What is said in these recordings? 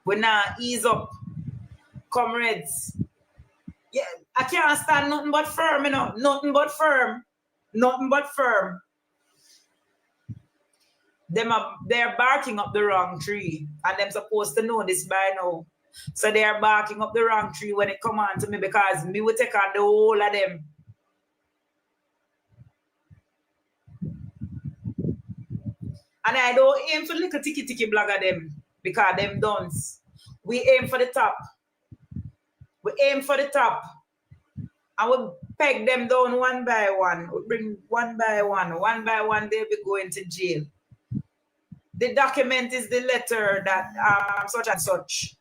We now ease up, comrades. Yeah, I can't stand nothing but firm, you know. Nothing but firm. Nothing but firm. They're barking up the wrong tree, and them supposed to know this by now. So they are barking up the wrong tree when it come on to me, because me will take on the whole of them. And I don't aim for little tiki blogger them, because them dunce. We aim for the top. We aim for the top. And we peg them down one by one. We bring one by one. One by one, they'll be going to jail. The document is the letter that such and such.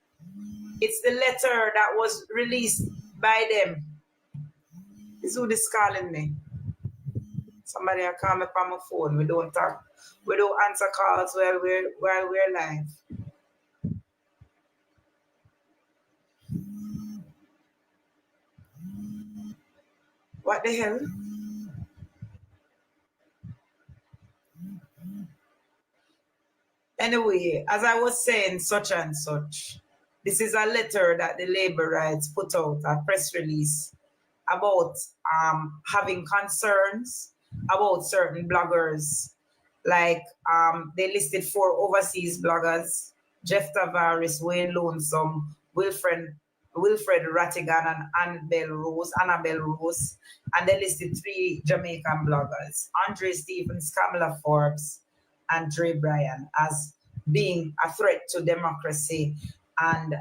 It's the letter that was released by them. This is who is calling me. Somebody will call me from my phone. We don't talk. We don't answer calls while we're live. What the hell? Anyway, as I was saying, such and such. This is a letter that the labor rights put out, a press release about having concerns about certain bloggers. Like they listed 4 overseas bloggers: Jeff Tavares, Wayne Lonesome, Wilfred Rattigan, and Annabelle Rose. And they listed 3 Jamaican bloggers: Andre Stevens, Kamala Forbes, and Dre Bryan, as being a threat to democracy. And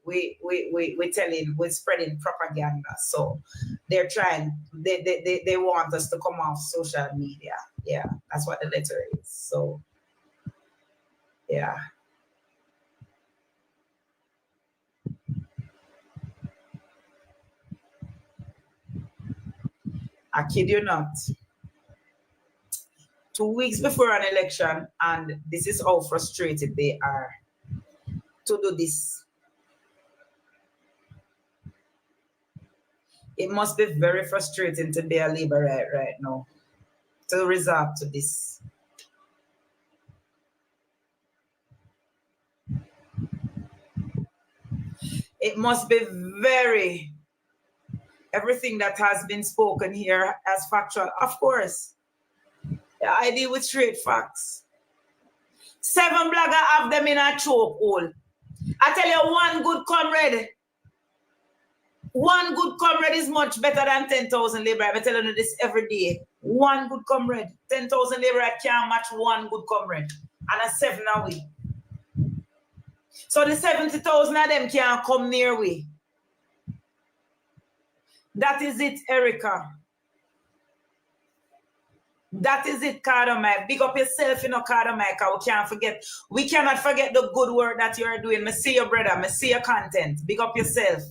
we're spreading propaganda. So they're trying, they want us to come off social media. Yeah, that's what the letter is. So yeah. I kid you not. 2 weeks before an election, and this is how frustrated they are to do this. It must be very frustrating to be a labor right now, to resort to this. It must be very, everything that has been spoken here as factual. Of course, I deal with straight facts. 7 bloggers have them in a chokehold. I tell you, one good comrade is much better than 10,000 labor. I'm telling you this every day. One good comrade. 10,000 labor can't match one good comrade. And a 7 away. So the 70,000 of them can't come near we. That is it, Erica. That is it, Cardomike. Big up yourself, Cardomike. We cannot forget the good work that you are doing. Me see your brother. Me see your content. Big up yourself.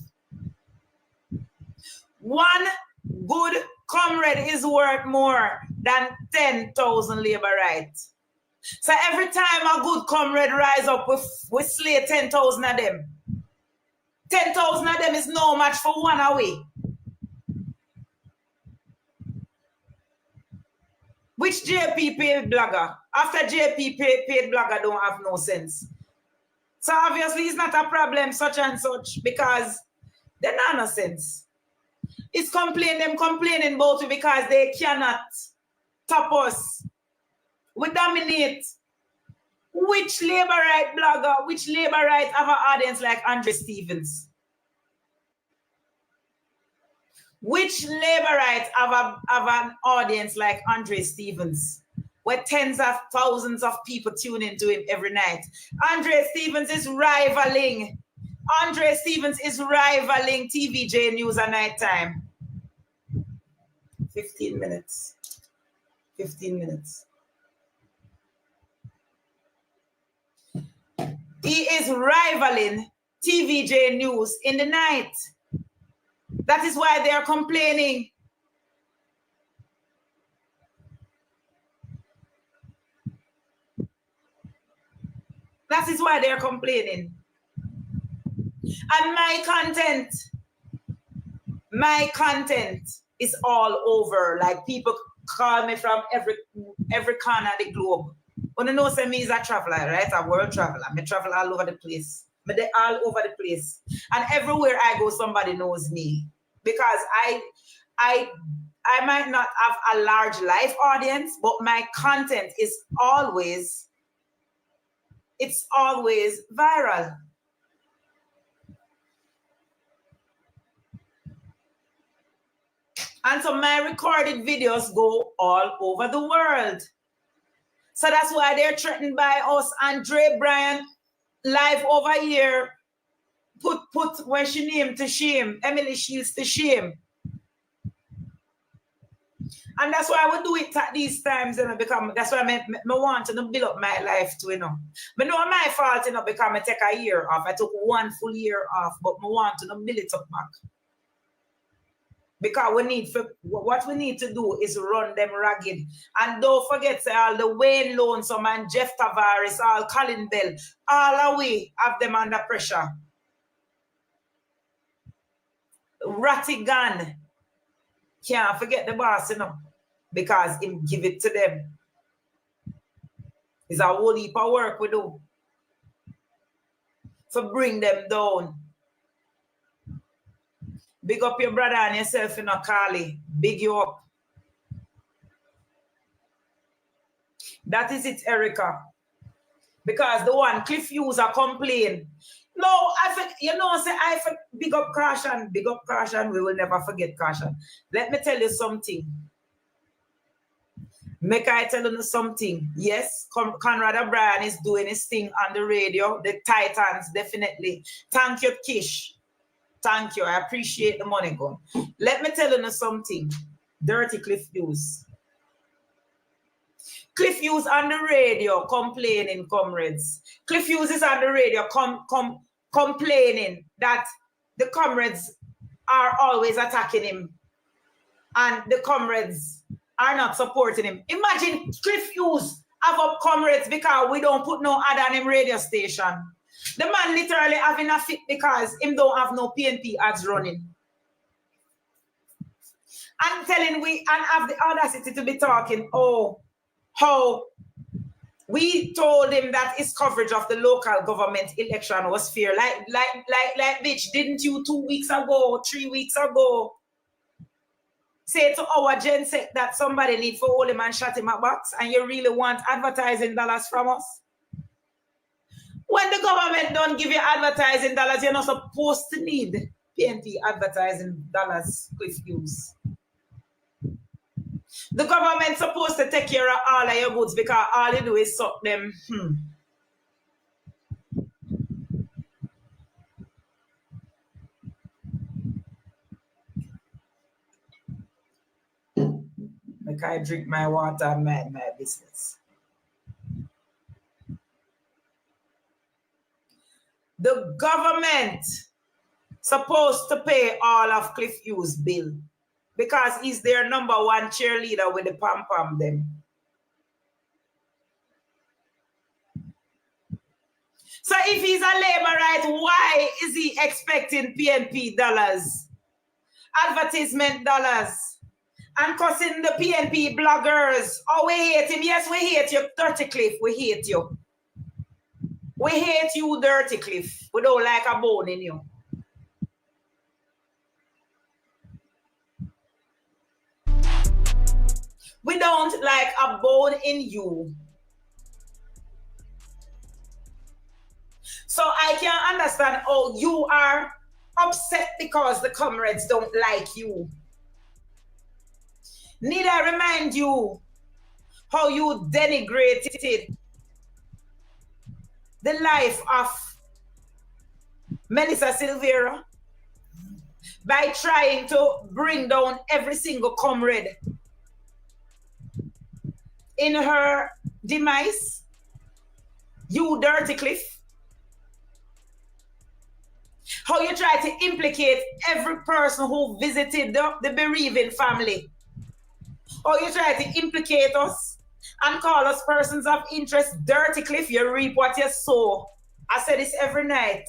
One good comrade is worth more than 10,000 labor rights. So every time a good comrade rise up, we slay 10,000 of them. 10,000 of them is no match for one away. Which JP paid blogger? After JP paid blogger don't have no sense. So obviously it's not a problem such and such, because they're not no sense. It's them complaining about it because they cannot top us. We dominate. Which labor right blogger, which labor right have an audience like Andre Stevens? Which labor rights have an audience like Andre Stevens, where tens of thousands of people tune into him every night? Andre Stevens is rivaling TVJ News at night time. 15 minutes. 15 minutes. He is rivaling TVJ News in the night. That is why they are complaining. That is why they are complaining. And my content is all over. Like, people call me from every corner of the globe. You know, say me is a traveler, right? A world traveler. I travel all over the place. But they all over the place. And everywhere I go, somebody knows me. Because I might not have a large life audience, but my content is always, it's always viral. And so my recorded videos go all over the world. So that's why they're threatened by us. Andre Bryan live over here put when she named to shame, Emily Shields to shame. And that's why I would do it at these times, you know, because that's why I want to build up my life too, you know. But no, my fault, you know, because I take a year off. I took 1 full year off, but I want to build it up back. Because what we need to do is run them ragged. And don't forget, say, all the Wayne Lonesome and Jeff Tavares, all Colin Bell, all away have them under pressure. Rattigan, can't forget the boss, you know, because him give it to them. It's a whole heap of work we do. So bring them down. Big up your brother and yourself, you know, Carly. Big you up. That is it, Erica. Because the one Cliff Hughes are complain. No, you know, say I big up Caution. Big up Caution. We will never forget Caution. Let me tell you something. Make I tell you something. Yes, Conrad O'Brien is doing his thing on the radio. The Titans, definitely. Thank you, Kish. Thank you. I appreciate the money gone. Let me tell you something. Dirty Cliff Hughes. Cliff Hughes on the radio complaining, comrades. Cliff Hughes is on the radio complaining that the comrades are always attacking him. And the comrades are not supporting him. Imagine Cliff Hughes have up comrades because we don't put no ad on him radio station. The man literally having a fit because him don't have no PNP ads running. And telling we and have the audacity to be talking, how we told him that his coverage of the local government election was fair. Like, bitch, didn't you 2 weeks ago, 3 weeks ago, say to our gen set that somebody need for hold him and shut him a box and you really want advertising dollars from us? When the government don't give you advertising dollars, you're not supposed to need PNP advertising dollars, Cliff Hughes. The government's supposed to take care of all of your goods because all you do is suck them. Like I drink my water and mind my business. The government supposed to pay all of Cliff Hughes' bill because he's their number one cheerleader with the pom-pom them. So if he's a laborite, why is he expecting PNP dollars, advertisement dollars, and cussing the PNP bloggers? Oh, we hate him. Yes, we hate you, Dirty Cliff. We hate you. We hate you, Dirty Cliff. We don't like a bone in you. We don't like a bone in you. So I can't understand how you are upset because the comrades don't like you. Need I remind you how you denigrated the life of Melissa Silvera by trying to bring down every single comrade in her demise? You, Dirty Cliff. How you try to implicate every person who visited the bereaving family. How you try to implicate us and call us persons of interest. Dirty Cliff, you reap what you sow. I say this every night.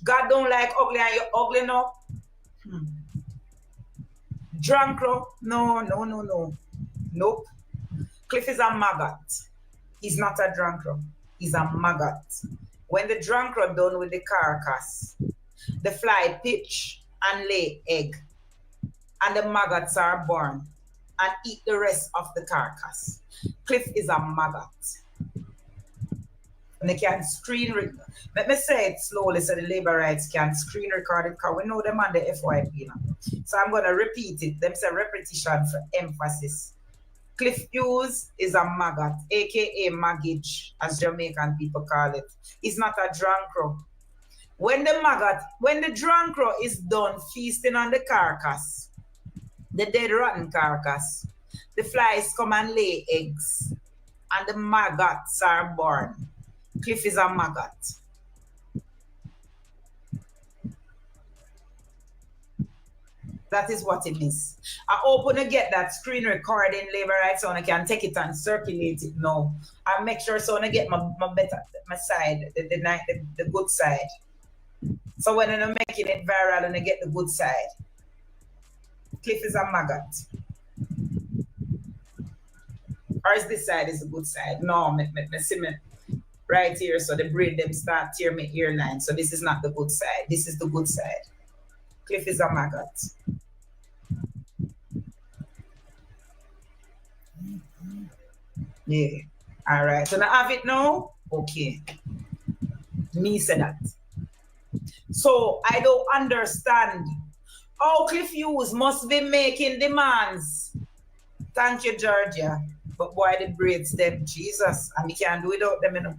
God don't like ugly and you ugly now. Drunk, no. Nope. Cliff is a maggot. He's not a drunkard. He's a maggot. When the drunkard done with the carcass, the fly pitch and lay egg, and the maggots are born and eat the rest of the carcass. Cliff is a maggot. And they can let me say it slowly so the labor rights can screen record it because we know them on the FYP now. So I'm going to repeat it. Them say repetition for emphasis. Cliff Hughes is a maggot, aka maggage, as Jamaican people call it. He's not a drunkard. When the drunkard is done feasting on the carcass, the dead rotten carcass, the flies come and lay eggs, and the maggots are born. Cliff is a maggot. That is what it is. I hope to get that screen recording labor rights so I can take it and circulate it now. And make sure so I get my side, the good side. So when I'm making it viral and I get the good side. Cliff is a maggot. Or is this side is the good side? No, me see me right here. So the brain them start tear me earline. So this is not the good side. This is the good side. Cliff is a maggot. Yeah. All right. So now have it now? Okay. Me say that. So I don't understand how Cliff Hughes must be making demands. Thank you, Georgia. But boy, the braids them, Jesus. And we can't do without them, you know.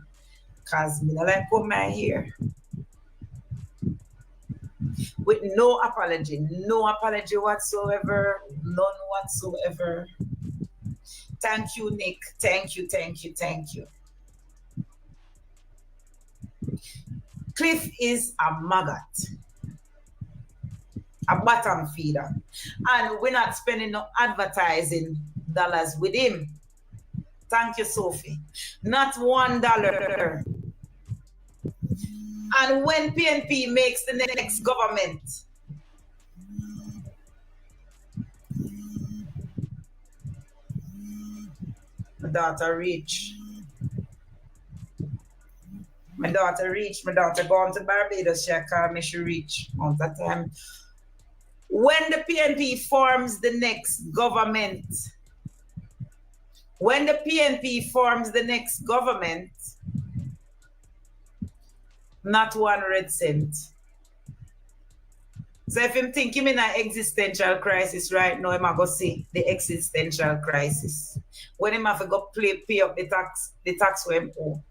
Because me not like come my here. With no apology whatsoever, none whatsoever. Thank you, Nick. Thank you. Cliff is a maggot, a bottom feeder, and we're not spending no advertising dollars with him. Thank you, Sophie. Not $1. And when PNP makes the next government, my daughter reach. My daughter gone to Barbados, she called me, she reach on that time. When the PNP forms the next government, not 100 cents. So if him think him in an existential crisis right now, him a go see the existential crisis. When him have to go pay up the tax for him owe.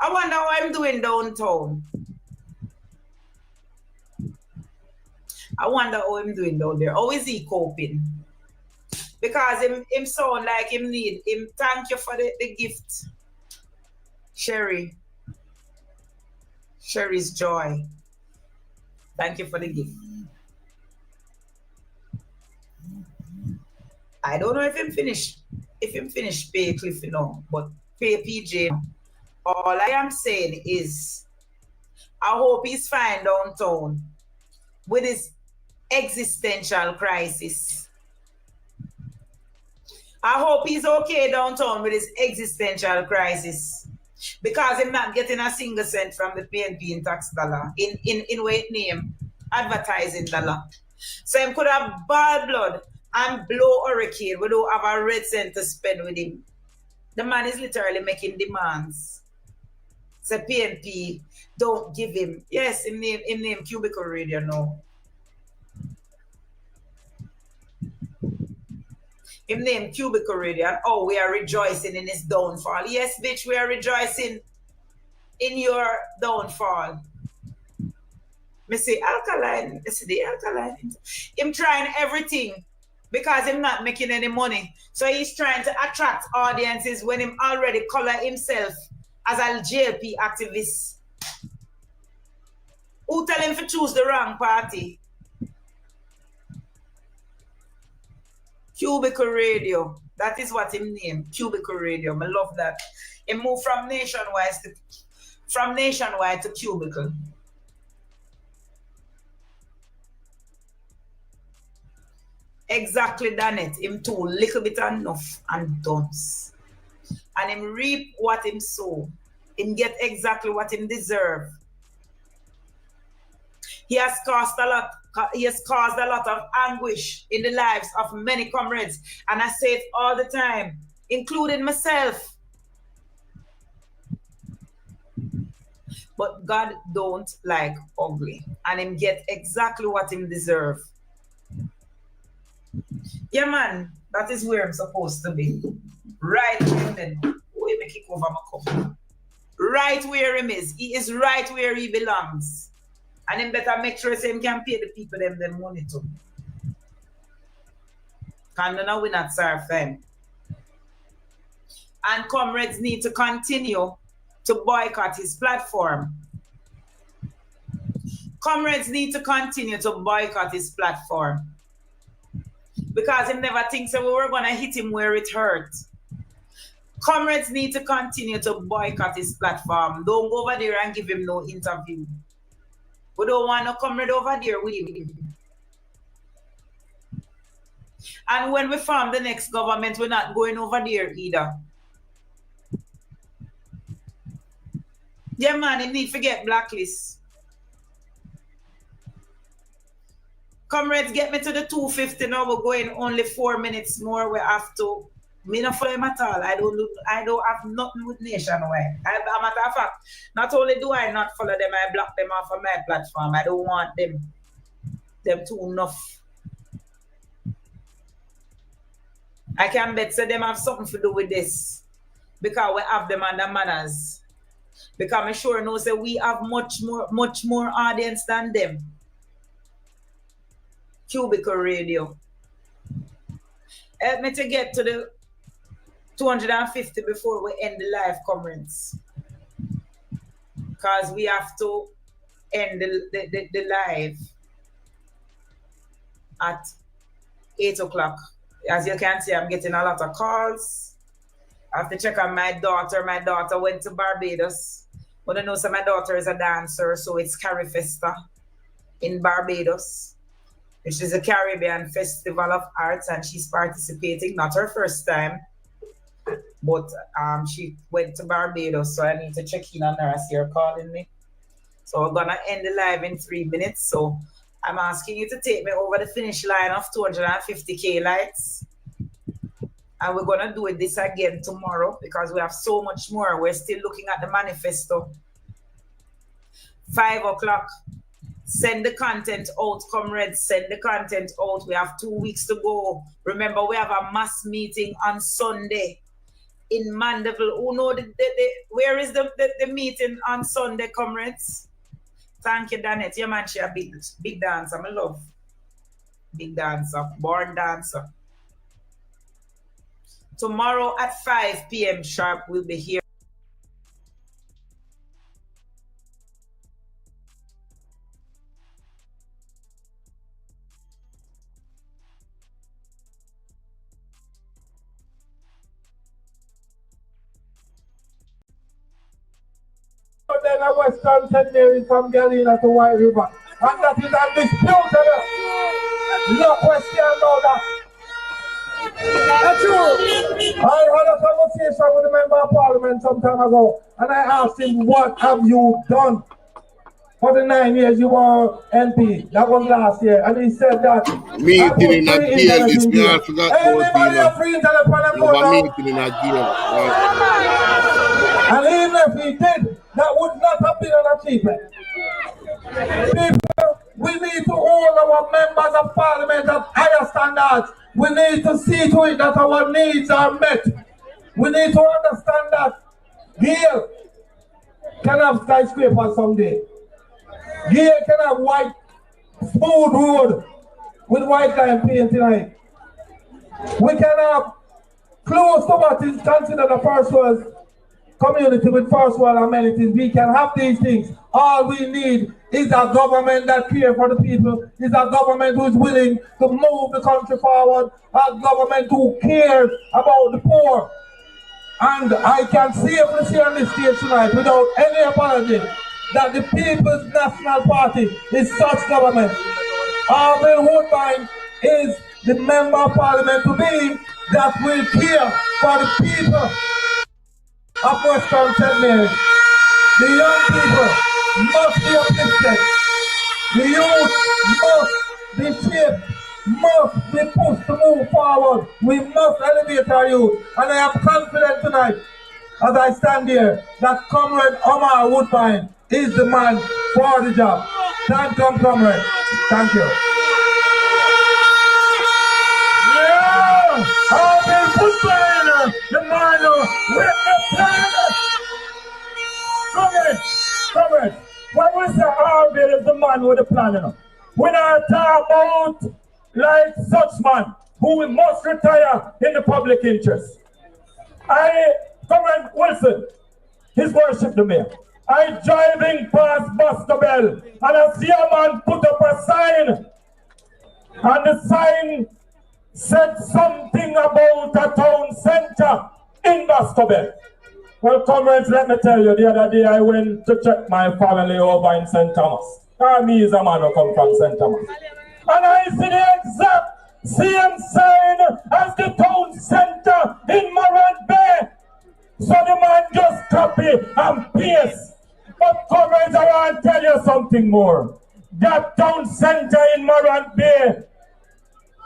I wonder how I'm doing downtown. I wonder how I'm doing down there. How is he coping? Because him sound like him need him. Thank you for the gift. Sherry's joy. Thank you for the gift. I don't know if him finish pay Cliff, you know, but pay PJ. All I am saying is I hope he's fine downtown with his existential crisis. I hope he's okay downtown with his existential crisis. Because I'm not getting a single cent from the PNP in tax dollar, in weight name, advertising dollar. So him could have bad blood and blow hurricane. We don't have a red cent to spend with him. The man is literally making demands. So PNP don't give him. Yes, him name Cubicle Radio now. Him name Cubicle Radio, and oh, we are rejoicing in his downfall. Yes, bitch, we are rejoicing in your downfall. Me say alkaline, the alkaline. Him trying everything because him not making any money. So he's trying to attract audiences when him already color himself as a JLP activist. Who tell him to choose the wrong party? Cubicle Radio. That is what him name. Cubicle Radio. I love that. He moved from nationwide to Cubicle. Exactly done it. Him too little bit enough and dunce. And him reap what him sow. Him get exactly what him deserve. He has caused a lot of anguish in the lives of many comrades. And I say it all the time, including myself. But God don't like ugly. And him get exactly what him deserve. Yeah, man, that is where I'm supposed to be. Right where him is. Wait, me kick over my cup. Right where him is. He is right where he belongs. And him better make sure him can pay the people them money too. Can now we not serve them. And comrades need to continue to boycott his platform. Comrades need to continue to boycott his platform. Because he never thinks that we were going to hit him where it hurts. Comrades need to continue to boycott his platform. Don't go over there and give him no interview. We don't want no comrade over there with him. And when we form the next government, we're not going over there either. Yeah, man, you need to get blacklist. Comrades, get me to the 250 now. We're going only 4 minutes more. We have to. Me not follow him at all. I don't have nothing with Nationwide. As a matter of fact, not only do I not follow them, I block them off of my platform. I don't want them too enough. I can bet say them have something to do with this. Because we have them under manners. Because I'm sure know say we have much more audience than them. Cubicle Radio. Help me to get to the 250 before we end the live comments. Because we have to end the live at 8 o'clock. As you can see, I'm getting a lot of calls. I have to check on my daughter. My daughter went to Barbados. But I know so my daughter is a dancer, so it's Carrie Festa in Barbados, which is a Caribbean Festival of Arts, and she's participating. Not her first time, but she went to Barbados, so I need to check in on her as you're calling me. So we're gonna end the live in 3 minutes. So I'm asking you to take me over the finish line of 250K likes. And we're gonna do this again tomorrow because we have so much more. We're still looking at the manifesto. 5 o'clock. Send the content out, comrades. Send the content out. We have 2 weeks to go. Remember, we have a mass meeting on Sunday in Mandeville. Who know where is the meeting on Sunday, comrades? Thank you, Danette. Your man, she a big dancer. I love big dancer, born dancer. Tomorrow at 5 p.m. sharp, we'll be here. Then a Western St. Mary from Galena to White River. And that is undisputed. No question about that. That's true. I had a conversation with a member of parliament some time ago, and I asked him, what have you done for the 9 years you were MP? That was last year. And he said that meeting in a Gayle this year. I forgot anybody have free internet for them go now? Meeting in a Gayle. And even if he did, that would not have been an achievement. People, we need to hold our members of parliament at higher standards. We need to see to it that our needs are met. We need to understand that Gayle can have skyscrapers someday. Gayle can have white, smooth road with white line paint tonight. We can have close to what is considered a first world community with first world amenities. We can have these things. All we need is a government that cares for the people, is a government who is willing to move the country forward, a government who cares about the poor. And I can safely say on this stage tonight, without any apology, that the People's National Party is such government. Bill Woodbine is the member of parliament to be that will care for the people of Western St. Mary. The young people must be uplifted. The youth must be shaped, must be pushed to move forward. We must elevate our youth. And I am confident tonight, as I stand here, that Comrade Omar Woodbine is the man for the job. Time come, Comrade. Thank you. Yeah! Omar Woodbine, the man with the plan. Comrade, when we say Harville is the man with the plan, we not talk about like such man who must retire in the public interest. Comrade Wilson, his worship the mayor. I driving past Boscobel and I see a man put up a sign, and the sign said something about a town center in Boscobel. Well, comrades, let me tell you, the other day I went to check my family over in St. Thomas. Me is a man who come from St. Thomas. And I see the exact same sign as the town center in Morant Bay. So the man just copy and paste. But comrades, I want to tell you something more. That town center in Morant Bay,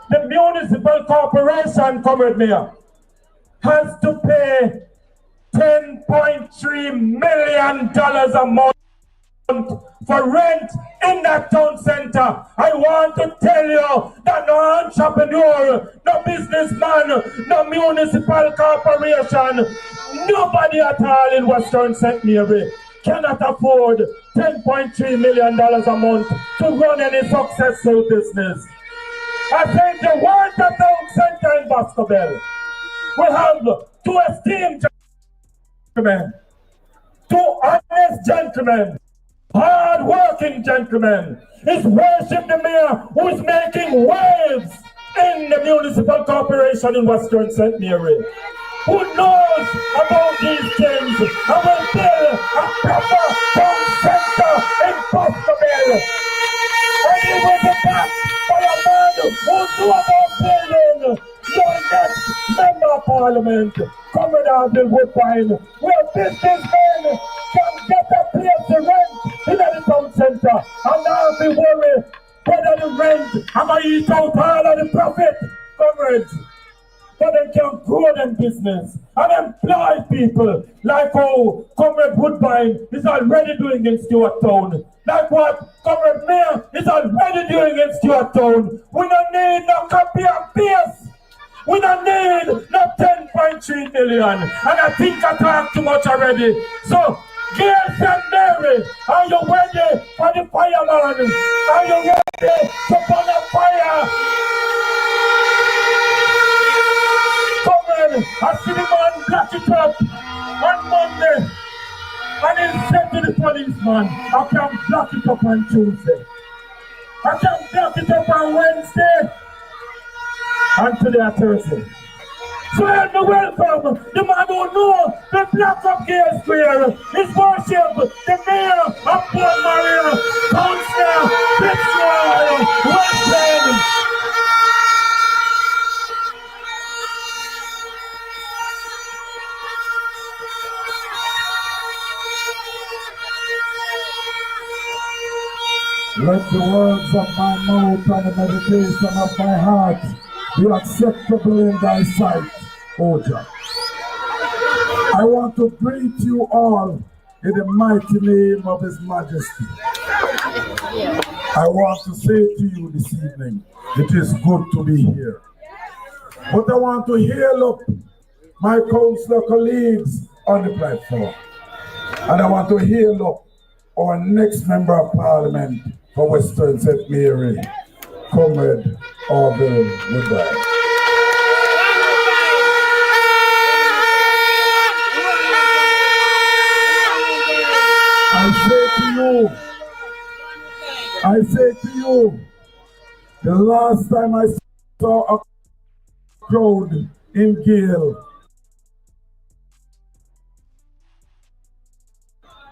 the municipal corporation, comrade mayor, has to pay $10.3 million a month for rent in that town center. I want to tell you that no entrepreneur, no businessman, no municipal corporation, nobody at all in Western St. Mary cannot afford $10.3 million a month to run any successful business. I think the Water Town Center in Boscobel will have two esteemed gentlemen, two honest gentlemen, hard-working gentlemen. It's worship the mayor who is making waves in the municipal corporation in Western St. Mary, who knows about these things and will build a proper town center in Boscobel. And he will be back by a man who knew about building. Your next member of parliament, Comrade Woodbine, where businessmen can get a place to rent in the town center and not be worried whether the rent am I eat out all of the profit, comrades. But they can grow them business and employ people like how Comrade Woodbine is already doing in Stewart Town. Like what Comrade Mayor is already doing in Stewart Town. We don't need no copy and paste. We don't need no 10.3 million. And I think I talked too much already. So, Gayle and Mary, are you ready for the fireman? Are you ready to burn a fire? Comrade, I see the man black it up on Monday. And he said to the policeman, I can block it up on Tuesday. I can block it up on Wednesday. And today on Thursday. So help me welcome the man who knows the block of Gayle Square. His worship, the mayor of Port Maria, Councillor Fitzroy Weston. Let the words of my mouth and the meditation of my heart be acceptable in thy sight, O Jah. I want to greet you all in the mighty name of His Majesty. I want to say to you this evening, it is good to be here. But I want to hail up my councillor colleagues on the platform. And I want to hail up our next member of parliament for Western St. Mary, Comrade Gayle Woodbine. I say to you, the last time I saw a crowd in Gayle,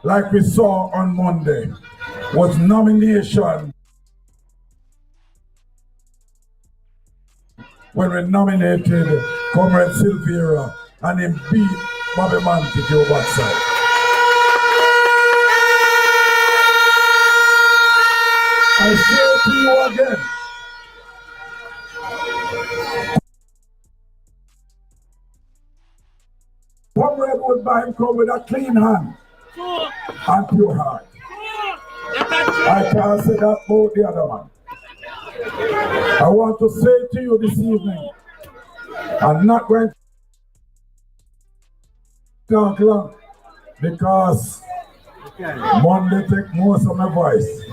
like we saw on Monday, was nomination when we nominated Comrade Silvera and him beat Bobby Montague backside. I say to you again, Comrade Woodbine come with a clean hand and pure heart. I can't say that about the other man. I want to say to you this evening, I'm not going to talk long because Monday take most of my voice.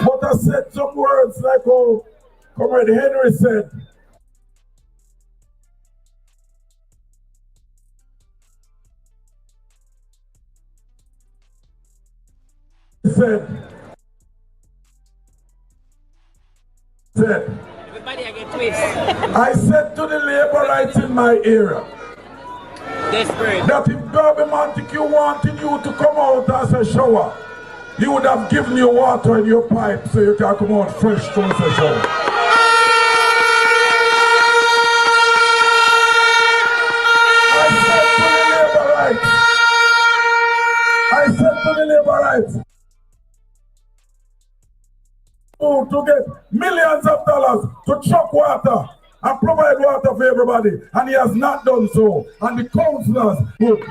But I said some words like how Comrade Henry said. He said, everybody I get twist. I said to the labor rights in my era that if Bobby Montague wanted you to come out as a shower, he would have given you water in your pipe so you can come out fresh to a shower. I said to the labor rights, to get millions of dollars to truck water and provide water for everybody, and he has not done so, and the councillors would. So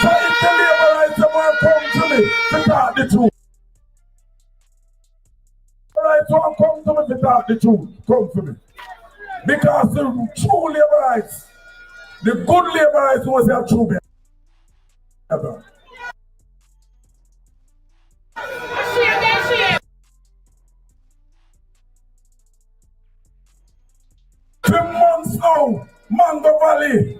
if the labor rights want to come to me to talk the truth, the rights want to come to me to talk the truth, come to me. Because the true labor rights, the good labor rights was their true better. 2 months now, Mango Valley.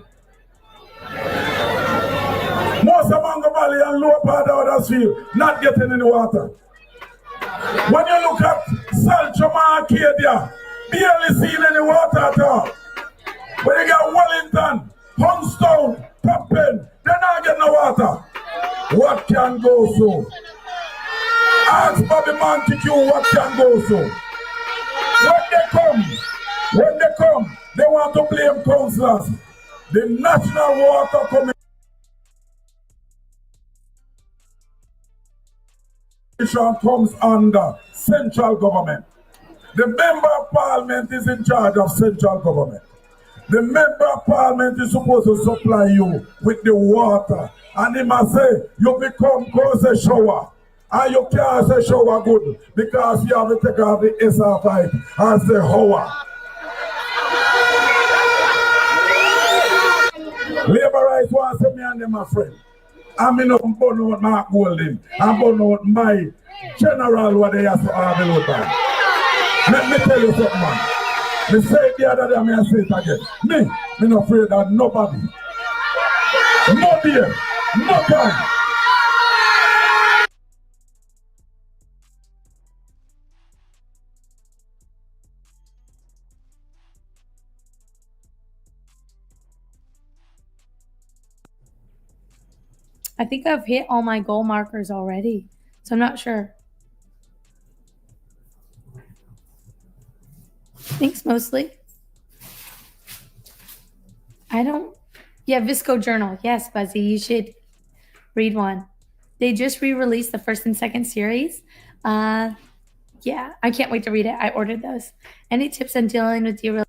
Most of Mango Valley and lower part of Huddersfield not getting any water. When you look at Saltram and Arcadia, barely seeing any water at all. When you get Wellington, Hunstone, Pepin, they're not getting no water. What can go so? Ask Bobby Montague what can go so. When they come, they want to blame councillors. The National Water Commission comes under central government. The Member of Parliament is in charge of central government. The Member of Parliament is supposed to supply you with the water. And he must say, you become close a shower. And you can't say shower good because you have to take out the SR5 as the hour. Labor rights want to say me and them my friend. I'm in a burn out Mark Golding. I'm burn out my general what they have to argue about. Let me tell you something, man. Me say it the other day, I say it again. Me not afraid of nobody. No dear, no time. I think I've hit all my goal markers already, so I'm not sure. Thanks, mostly. Yeah, Visco Journal. Yes, Buzzy, you should read one. They just re-released the first and second series. Yeah, I can't wait to read it. I ordered those. Any tips on dealing with the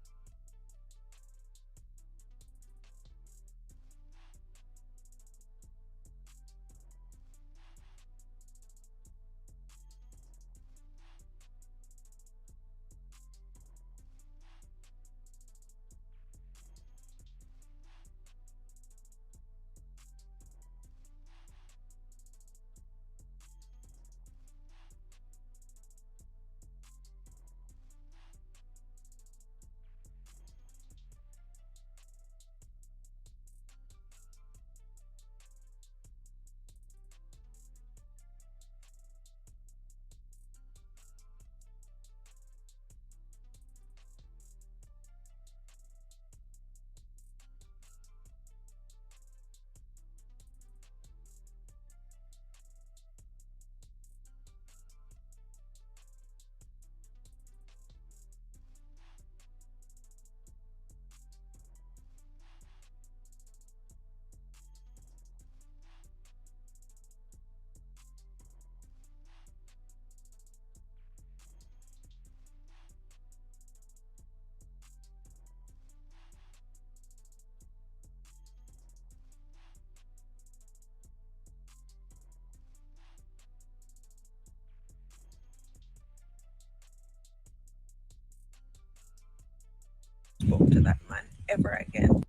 spoke to that man ever again.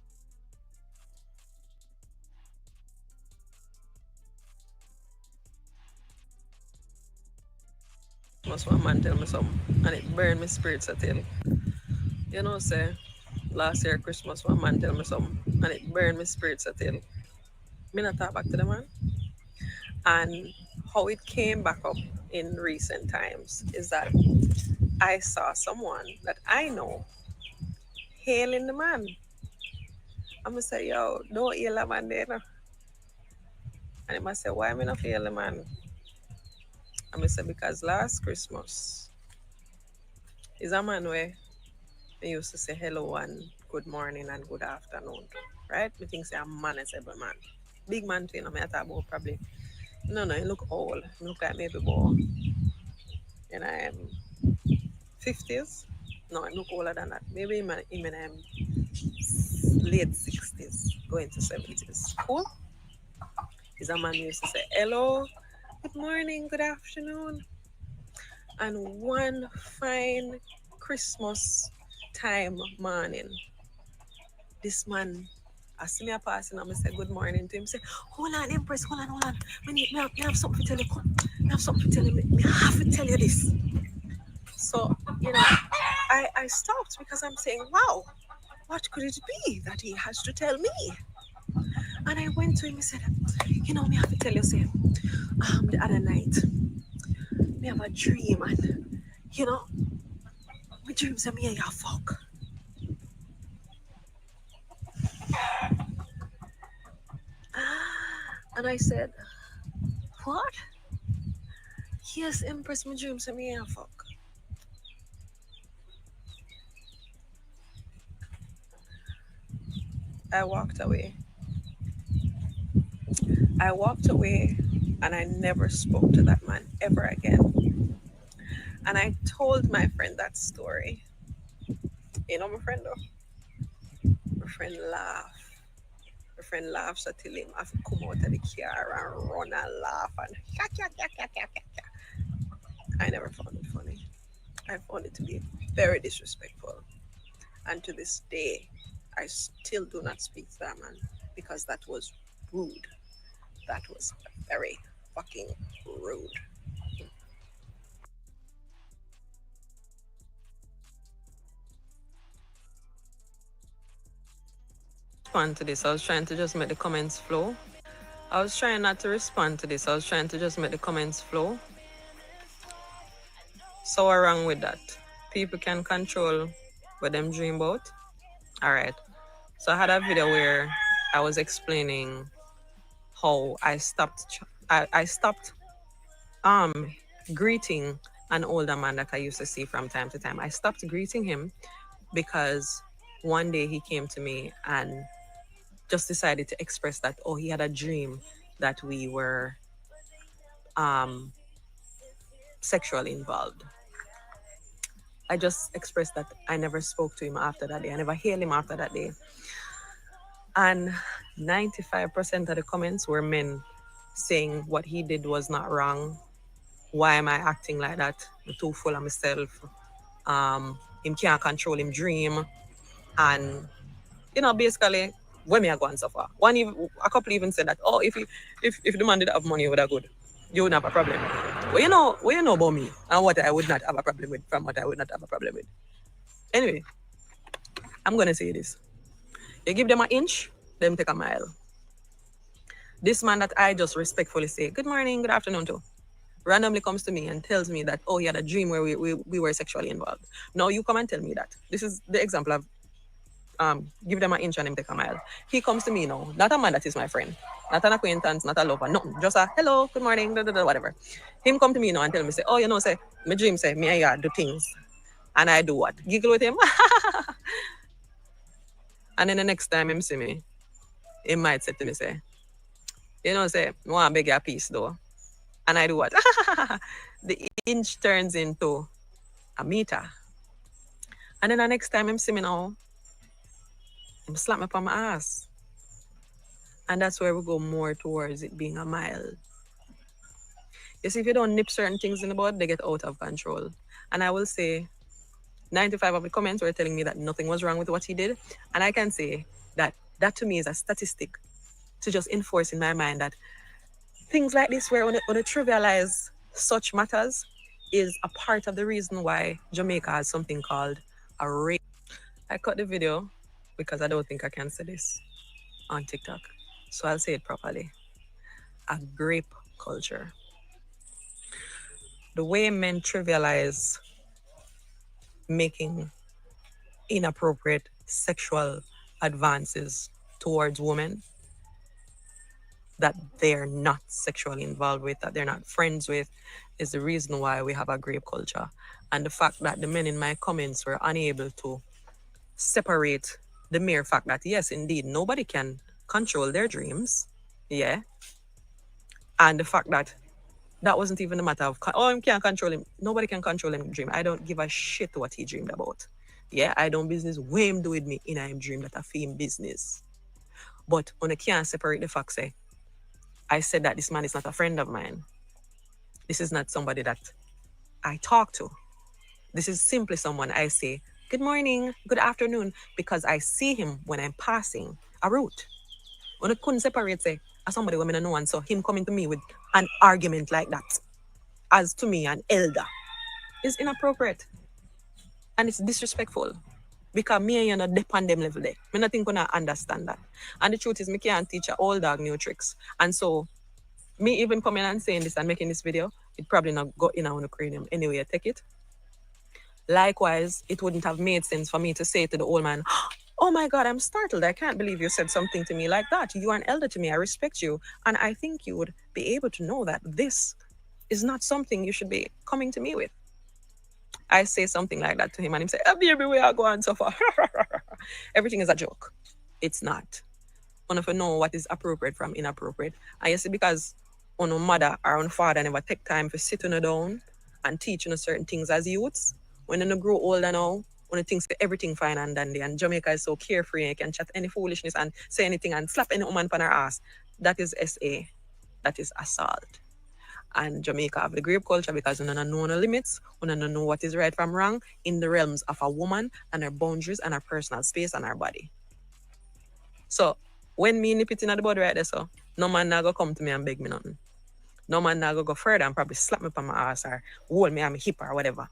Must one man tell me something, and it burned my spirits, I tell you. You know, say, last year Christmas, one man tell me something, and it burned my spirits, I tell you. Me not talk back to the man. And how it came back up in recent times is that I saw someone that I know hailing the man. I'm gonna say, yo, don't hail the man there. No. And he must say, why am I not hail the man? I'm gonna say, because last Christmas is a man where they used to say hello and good morning and good afternoon. Right? Me think say a man is a man. Big man too, you know, me I talk about probably. No, he look old. He look like maybe about, you know, 50s. No, I look older than that. Maybe him late 60s, going to 70s. Cool? He's a man who used to say, hello, good morning, good afternoon. And one fine Christmas time morning, this man, I see me a passing and I say good morning to him. Say, hold on, Empress, hold on. Me have something to tell you. Me have something to tell you. Me have to tell you this. So, you know, I stopped because I'm saying, wow, what could it be that he has to tell me? And I went to him and said, you know, me have to tell you, say, the other night, me have a dream and, you know, my dream say me and you fuck. And I said, what? Yes, Empress, my dream say me and you fuck. I walked away and I never spoke to that man ever again. And I told my friend that story. You know my friend though? My friend laughed. My friend laughs until him have to come out of the car and run and laugh and I never found it funny. I found it to be very disrespectful. And to this day, I still do not speak to that man because that was rude. That was very fucking rude. Respond to this. I was trying to just make the comments flow. I was trying not to respond to this. I was trying to just make the comments flow. So what's wrong with that? People can control what them dream about. All right. So I had a video where I was explaining how I stopped greeting an older man that I used to see from time to time. I stopped greeting him because one day he came to me and just decided to express that, oh, he had a dream that we were sexually involved. I just expressed that I never spoke to him after that day. I never hailed him after that day. And 95% of the comments were men saying what he did was not wrong. Why am I acting like that? I'm too full of myself. Him can't control him dream. And, you know, basically, when me are going so far. A couple even said that, oh, if the man did have money, it would have good. You wouldn't have a problem. Well, you know about me and what I would not have a problem with from what I would not have a problem with. Anyway, I'm going to say this. You give them an inch, them take a mile. This man that I just respectfully say, good morning, good afternoon to, randomly comes to me and tells me that, oh, he had a dream where we were sexually involved. Now you come and tell me that. This is the example of give them an inch and him take a mile. He comes to me now, not a man that is my friend, not an acquaintance, not a lover, nothing. Just a hello, good morning, whatever. Him come to me now and tell me, say, oh, you know, say, my dream say, me and you do things. And I do what? Giggle with him. And then the next time him see me, he might say to me, say, you know, say, I want to beg you a piece though. And I do what? The inch turns into a meter. And then the next time him see me now, him slap me upon my ass. And that's where we go more towards it being a mile. You see, if you don't nip certain things in the bud, they get out of control. And I will say, 95 of the comments were telling me that nothing was wrong with what he did. And I can say that that to me is a statistic to just enforce in my mind that things like this, where when it trivialize such matters, is a part of the reason why Jamaica has something called a rape. I cut the video because I don't think I can say this on TikTok. So I'll say it properly. A grape culture. The way men trivialize making inappropriate sexual advances towards women that they're not sexually involved with, that they're not friends with, is the reason why we have a grape culture. And the fact that the men in my comments were unable to separate the mere fact that, yes, indeed, nobody can control their dreams. Yeah. And the fact that that wasn't even a matter of, I can't control him. Nobody can control him dream. I don't give a shit what he dreamed about. Yeah, I don't business what him do with me in him dream that I feel business. But when I can't separate the facts, I said that this man is not a friend of mine. This is not somebody that I talk to. This is simply someone I say, good morning, good afternoon, because I see him when I'm passing a route. When I couldn't separate, say, as somebody women know, and so him coming to me with an argument like that, as to me, an elder, is inappropriate. And it's disrespectful. Because me and you not dep on them level there. Me not think gonna understand that. And the truth is, me can't teach a old dog new tricks. And so, me even coming and saying this and making this video, it probably not go in our cranium anyway. I take it. Likewise, it wouldn't have made sense for me to say to the old man, oh my God, I'm startled. I can't believe you said something to me like that. You are an elder to me. I respect you. And I think you would be able to know that this is not something you should be coming to me with. I say something like that to him and he say, oh, baby, where I go and so far. Everything is a joke. It's not. One of you know what is appropriate from inappropriate. And you see, because on a mother or on father never take time to sit on a down and teach you certain things as youths, when you grow older now, when you think everything fine and dandy, and Jamaica is so carefree and you can chat any foolishness and say anything and slap any woman on her ass, that is SA. That is assault. And Jamaica have the grape culture because we don't know the limits, we don't know what is right from wrong in the realms of a woman and her boundaries and her personal space and her body. So when me nip it in the body right there, so no man now go come to me and beg me nothing. No man now go further and probably slap me on my ass or hold me on my hip or whatever.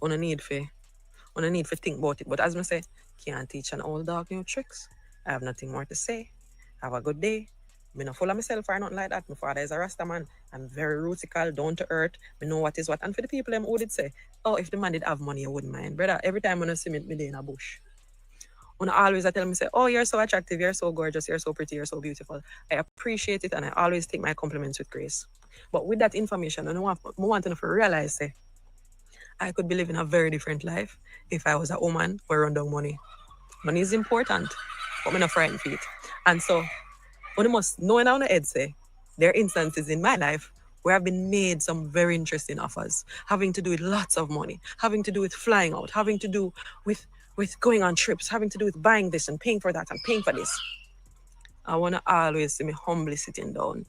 We don't need to think about it. But as I say, can't teach an old dog new tricks. I have nothing more to say. Have a good day. Me not full of myself or nothing like that. My father is a Rasta man. I'm very rutical, down to earth. Me know what is what. And for the people them who did say, oh, if the man did have money, you wouldn't mind. Brother, every time when I see me in a bush, when I always tell me, say, oh, you're so attractive, you're so gorgeous, you're so pretty, you're so beautiful. I appreciate it and I always take my compliments with grace. But with that information, I want to realize, say, I could be living a very different life if I was a woman or run down money. Money is important, but I'm not frightened for it. And so, what I must know in our head, say, there are instances in my life where I've been made some very interesting offers, having to do with lots of money, having to do with flying out, having to do with going on trips, having to do with buying this and paying for that and paying for this. I want to always see me humbly sitting down,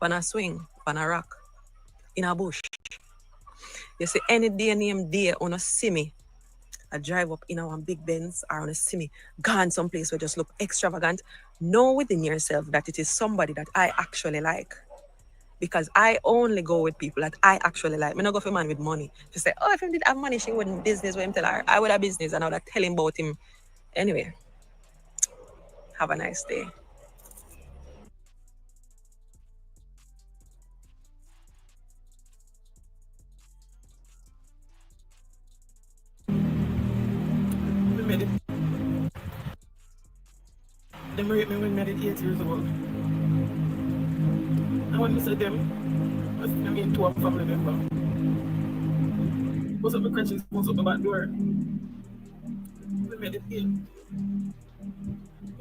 on a swing, on a rock, in a bush. You see, any day named day, on a see me, I drive up in our big Benz or on a see me, gone someplace where just look extravagant. Know within yourself that it is somebody that I actually like. Because I only go with people that I actually like. I don't go for a man with money. To say, oh, if he did have money, she wouldn't business with him tell her. I would have business and I would have tell him about him. Anyway, have a nice day. Them raped me when I did 8 years old. And when I said them, I mean to a family member. Most of the crutches, most of the back door. We made it in. I'm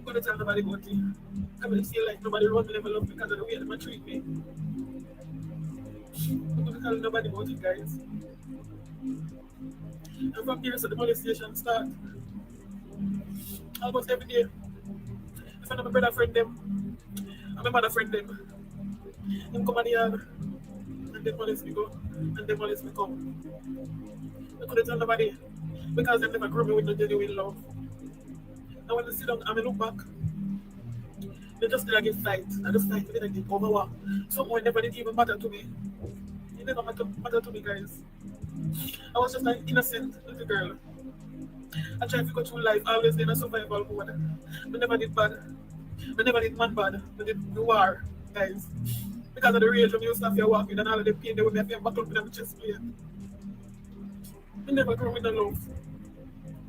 going to tell nobody about it. I will feel like nobody run me level up because of the way they treat me. I'm going to tell nobody about it, guys. And from here, so the molestation start. Almost every day. If I know my brother friend them, and my mother friend them, them come on the yard, and they molest me go, and they molest me come. I couldn't tell nobody because they never grew me with no genuine love. And when I sit down and I look back, they just did like a fight. I just fight with it over what? Someone never did even matter to me. It never matter to me, guys. I was just an innocent little girl. I tried to go through life always in a survival mode. I never did bad. I never did man bad. I did the war, guys. Because of the rage of you stuff you're walking and all of the pain they would have buckle up in my chest plate. I never grew with the love.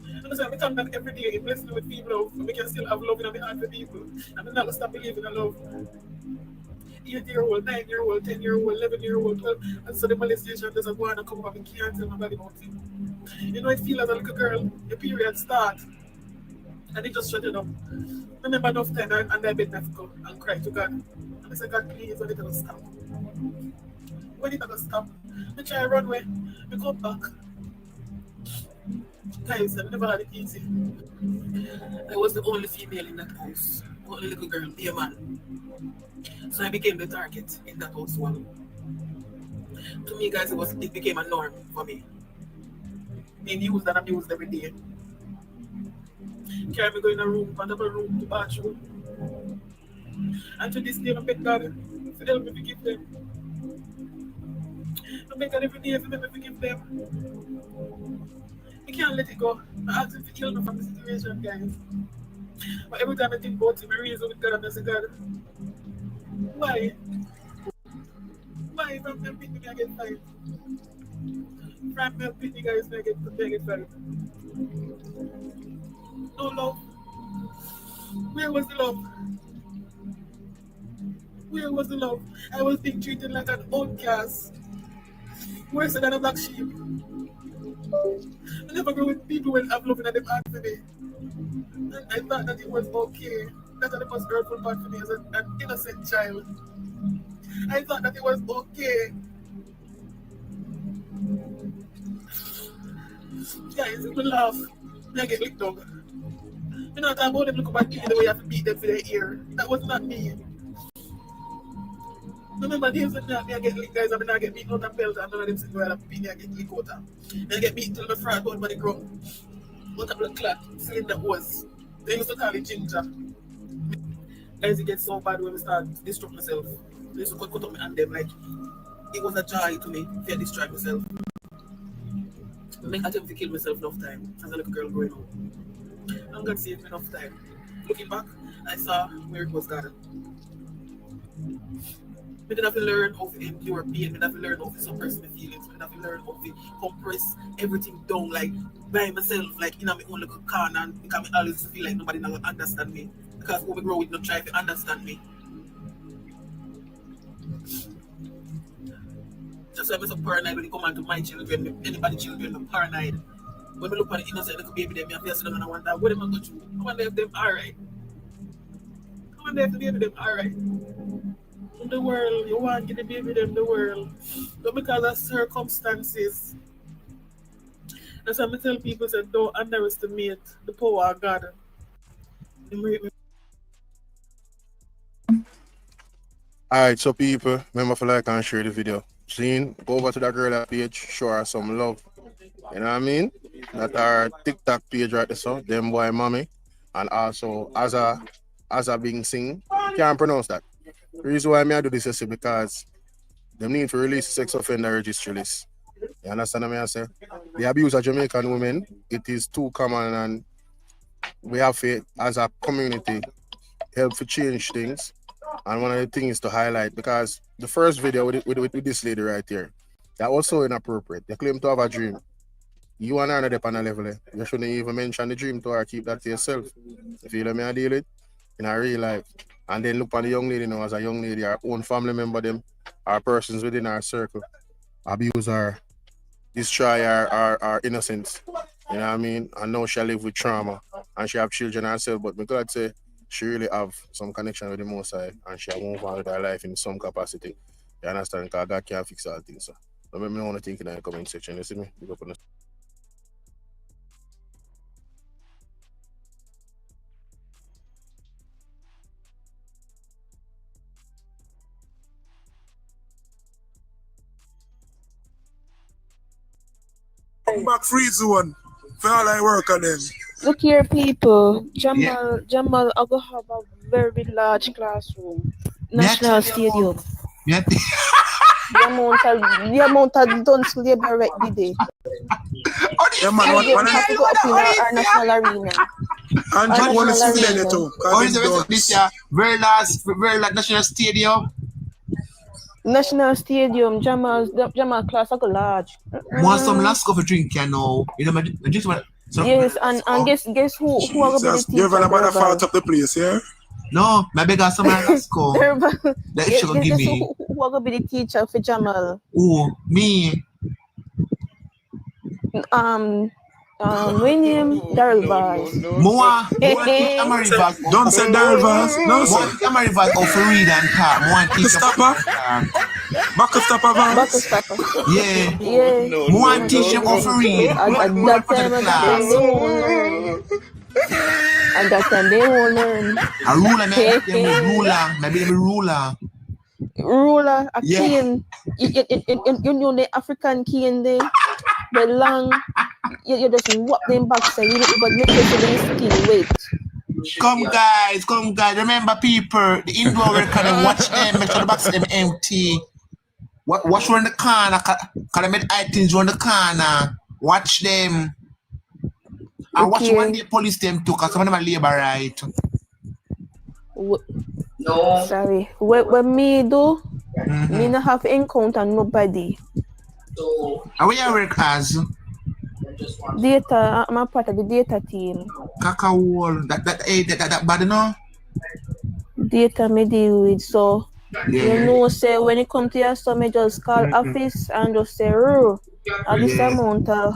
And so I thank God every day, He blessed me with people love. And we can still have love in my heart for people. And I'm not going to stop believing in love. 8-year-old, 9-year-old, 10-year-old, 11-year-old, 12. And so the molestation doesn't go on and come up and can't tell nobody about it. You know, I feel as a little girl, your period start. And it just shut it up. I remember enough time and I beg to go and cry to God. And I said, God, please, when it will stop. When it will stop. I try to run away. I come back. Guys, I never had it easy. I was the only female in that house. Only little girl, be a man. So I became the target in that house. Well, to me, guys, it became a norm for me. Being used and abused every day. Carry me go in a room, another room, to bathroom. And to this day, I beg God to help me forgive them. I beg God every day for me to forgive them. I can't let it go. I ask Him to heal me from the situation, guys. But every time I think about it, I reason with God and I say, God, why? Why from them people I get fired? From them people guys I get fired. No love. Where was the love? Where was the love? I was being treated like an outcast. Worse than a black sheep. I never grew with people when I'm looking at them hard for me. And I thought that it was okay. That's the most hurtful part for me as an innocent child. I thought that it was okay. Guys, if we laugh, I get licked up. You know, I about them look back the way I have to beat them for their ear. That was not me. Remember days when I get licked, guys, I mean I get beaten out of belt and none of them sit where I beat me, I get licked out. I get beaten till my front out by the ground. What a blood clot, cylinder was. They used to call it ginger. Guys, it gets so bad when we start destroying myself. They used to cut up my hand them like it was a joy to me to destroy myself. I make attempt to kill myself enough time as a little girl growing up. I'm God saved me enough time. Looking back, I saw where it was God. I didn't have to learn how to endure pain. I didn't have to learn how to suppress my feelings. I didn't have to learn how to compress everything down, like by myself, like in my own little corner, and because I always feel like nobody not understand me. Because when we grow, we don't try to understand me. That's why I'm so paranoid when it comes to my children, anybody's children, I'm paranoid. When we look at the innocent little baby, them, I feel and I wonder, what am I going through? I wonder if them alright. I wonder if the baby them alright. In the world, you want to give the baby them the world. But because of circumstances. That's why I tell people that don't underestimate the power of God. Alright, so people, remember to like and share the video. Seeing, go over to that girl page, show her some love. You know what I mean? That our TikTok page right there, so them boy mommy. And also as a being sing. Can't pronounce that. The reason why I do this is because them need to release sex offender registry list. You understand what I say? The abuse of Jamaican women, it is too common and we have to, as a community, help to change things. And one of the things to highlight, because the first video with this lady right here, that was so inappropriate. They claim to have a dream. You and her not up on a level. You shouldn't even mention the dream to her, keep that to yourself. You feel me? I deal with in a real life. And then look on the young lady now as a young lady, our own family member, them, our persons within our circle, abuse her, destroy our innocence. You know what I mean? And now she live with trauma and she have children herself, but because I'd say she really have some connection with the Most High and she move on with her life in some capacity. You understand? Because God can't fix all things. So don't make me want to think in the comment section. You see me? Big up on the bring back free zone for all I work on them. Look here, people. Jamal, I go have a very large classroom. National Stadium. Yeah. The amount of dunce labor right today. Yeah, man, We have to go up in our national arena. and you want to see them there too. How is the rest of this year? Very last National Stadium. National Stadium, Jamal class I go large. Want some last go for drink, you know. You know, I just want. So, Yes, and guess who are going to be the Jesus, you're teacher? about to fault up the place, yeah? no, my beg us some last go. That Guess you should give me. who are going to be the teacher for Jamal? Oh, me. William Daryl Vaz. More teach Amerivas. Don't say Darvas. No, sir. More teach Amerivas go for read and talk. More teach Stopper? Back of stopper, Back Vance? to stopper. Yeah. Yeah. More teach them go for read. At that time, at that time they won't learn. A ruler, maybe ruler. Maybe them ruler. Ruler, a Yeah. king. You know the African king there. The long, you just whop them back, so you but make sure the skin wait. Come guys. Remember people, the indoor worker, them watch them, make sure the box them empty. Watch around the corner, cause they make items around the corner. Watch them. And watch Okay. when the police them too, cause some of them are labor right. No. Sorry. When me do, me not have encounter nobody. And where you work as? Data, I'm a part of the data team. Cacao, that bad no? Data me deal with, so Yeah. you know, say when it come to your stuff, me just call office and just say, at this Yeah. amount of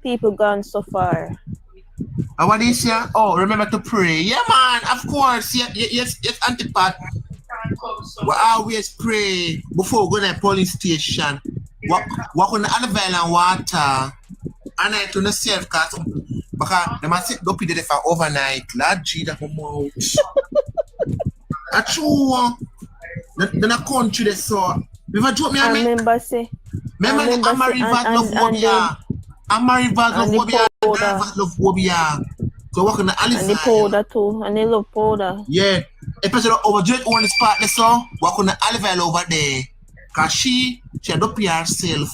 people gone so far. And what is here? Oh, remember to pray. Yeah, man, of course. Yes, Auntie Pat. We always pray before we go to the police station. Walk on the olive and water. And I to the safe cause because they must sit up there for overnight. Lord Jesus, come out. That's true. Then a country they saw. Never joke me, I I mean. remember say, Remember the Amarivas love Wobia. Amarivas love Wobia. Amarivas love Wobia. So walk on the olive and the powder too, and they love powder. Yeah. Especially over just on the spot they saw. Walk on the olive oil over there. Cause she had up here herself.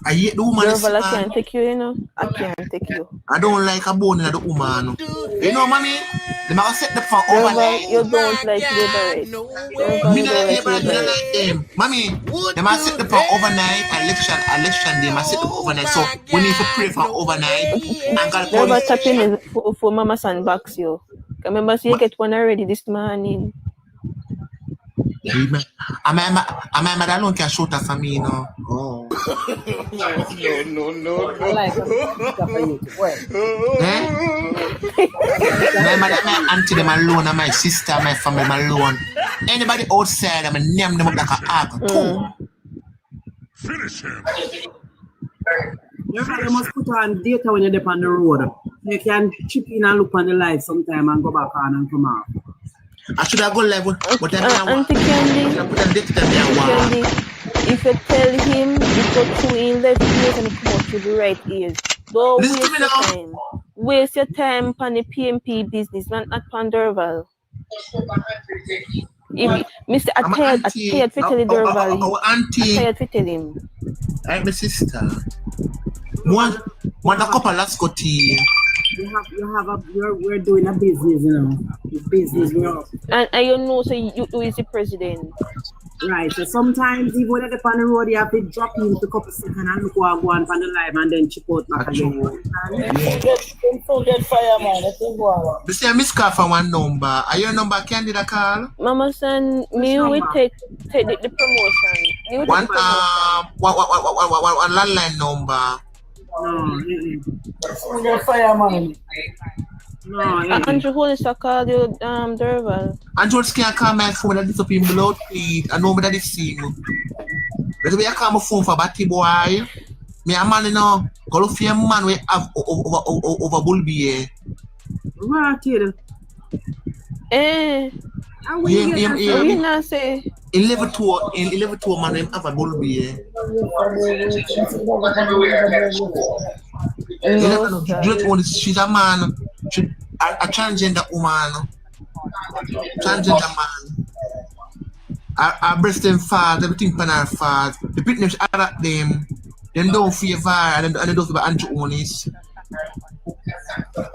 I hate the woman. Girl, I can't take you, you know. I can't take you. I don't like a bone in the woman. You know, mommy? They might set the for Girl, overnight. you don't like liberate. Me not like them. Mommy, they might set the for overnight election day. Might set the for overnight. So we need to pray for overnight. And God Never police. tapping is for Mama Sandbox, yo. Remember, see, you get one already this morning. I'm my mother alone can shoot us for me, you know. Oh. No. I like it. Eh? My mother, my auntie, them alone, and my sister, my family, them alone. Anybody outside, I'm name them up like a hog. Finish him. You must put on data when you're on the road. You can chip in and look on the live sometime and go back on and come out. I should have gone live, but I'm Auntie Candy, if you tell him, you go through in left ears and you come out through the right ears. Don't Listen to waste me your now. time. Waste your time on the PMP business, not on Durval. If Mr. I'm I tired to tell the Durval. Our auntie, I tired to tell him. I'm my sister. One a couple last go tea. We're doing a business, you know. Business, you know. And you know, so you is the president. Right. So sometimes even when you're on the road, you have to drop in for a couple seconds and look what go on the live and then chip out back again. Get fire, man. Let's go. This is a miss call for one number. Are your number candidate call? Mama son, me will take the promotion. Me will One take the promotion. one landline number. No. Get fire, man. No. Andrew Hollis, I call you Durval. And George can't call my phone that is up in blood feet. I know that is seen. That's why I call my phone for Batty boy. Me a man, you know. Go look for a man we have over Bulby. Right here. Eh, Him we not say. in level 2, man, them have a bull beer. She's a man. A transgender woman. Transgender man. Our breast them fat, everything pan her fat. The people she adapt them don't favor and they don't favor anti-owners.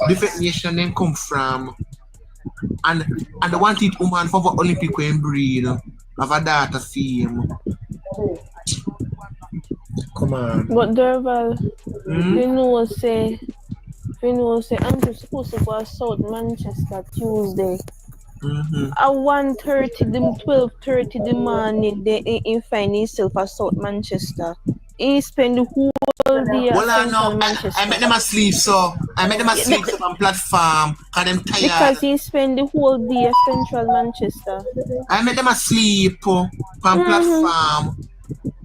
Different nation them come from. And the want it woman for the Olympic when breed. Have a daughter fame. Come on. But Durval, you know say I'm just supposed to go to South Manchester Tuesday. At 1:30, 12:30 the morning, he find himself at South Manchester. He spend the whole day at Central Manchester. I make them asleep, so I make them asleep on platform because them tired. Because he spend the whole day at Central Manchester. I make them asleep on platform.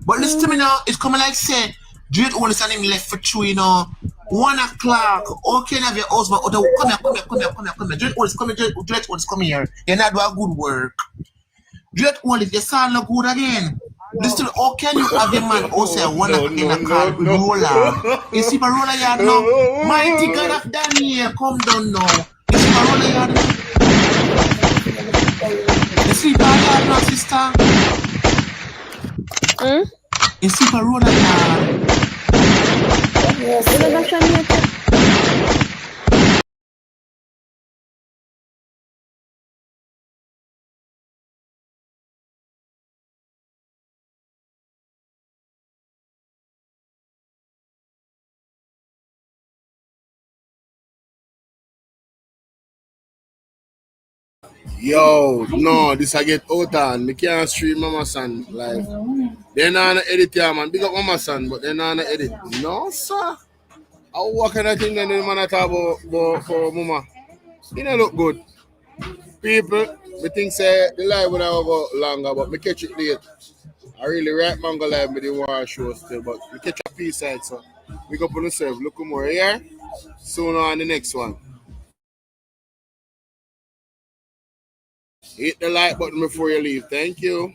But listen to me now, it's coming like say, Dread only send him left for 2, 1 o'clock. Okay, have your husband. Come here. Dread only come here. You're not doing good work. Dread only, your son look good again. Listen, how can you have your man also 1 o'clock in a car roller? You see my roller yard now? Mighty God of Daniel, come down now. You see my roller yard now? You see my yard now, sister? You see my roller yard? Yo, no, this I get out on. Me can't stream Mama Son live. They're not edit here, man. Big up Mama Son, but they're not edit. No, sir. What kind of thing then the man talk about for Mama? It don't look good. People, me think say the live would have go longer, but me catch it late. I really write manga live, me didn't want to show still, but me catch a piece side, so we go put yourself. Look more here. Soon on the next one. Hit the like button before you leave. Thank you.